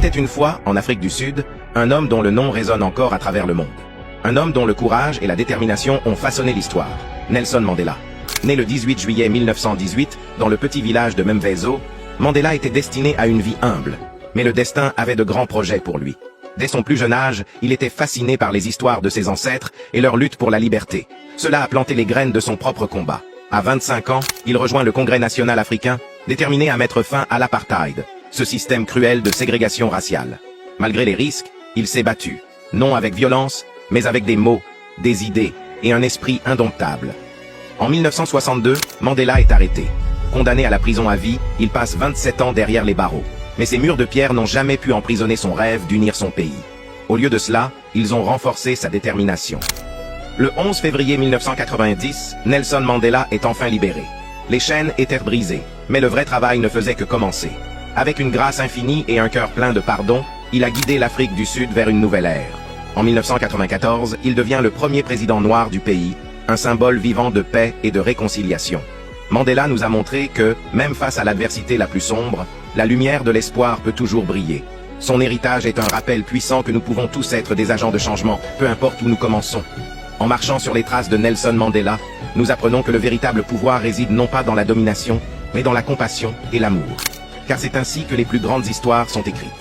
était une fois, en Afrique du Sud, un homme dont le nom résonne encore à travers le monde. Un homme dont le courage et la détermination ont façonné l'histoire. Nelson Mandela. Né le 18 juillet 1918, dans le petit village de Mvezo, Mandela était destiné à une vie humble. Mais le destin avait de grands projets pour lui. Dès son plus jeune âge, il était fasciné par les histoires de ses ancêtres et leur lutte pour la liberté. Cela a planté les graines de son propre combat. À 25 ans, il rejoint le Congrès national africain, déterminé à mettre fin à l'apartheid, ce système cruel de ségrégation raciale. Malgré les risques, il s'est battu, non avec violence, mais avec des mots, des idées et un esprit indomptable. En 1962, Mandela est arrêté. Condamné à la prison à vie, il passe 27 ans derrière les barreaux. Mais ces murs de pierre n'ont jamais pu emprisonner son rêve d'unir son pays. Au lieu de cela, ils ont renforcé sa détermination. Le 11 février 1990, Nelson Mandela est enfin libéré. Les chaînes étaient brisées, mais le vrai travail ne faisait que commencer. Avec une grâce infinie et un cœur plein de pardon, il a guidé l'Afrique du Sud vers une nouvelle ère. En 1994, il devient le premier président noir du pays, un symbole vivant de paix et de réconciliation. Mandela nous a montré que, même face à l'adversité la plus sombre, la lumière de l'espoir peut toujours briller. Son héritage est un rappel puissant que nous pouvons tous être des agents de changement, peu importe où nous commençons. En marchant sur les traces de Nelson Mandela, nous apprenons que le véritable pouvoir réside non pas dans la domination, mais dans la compassion et l'amour. Car c'est ainsi que les plus grandes histoires sont écrites.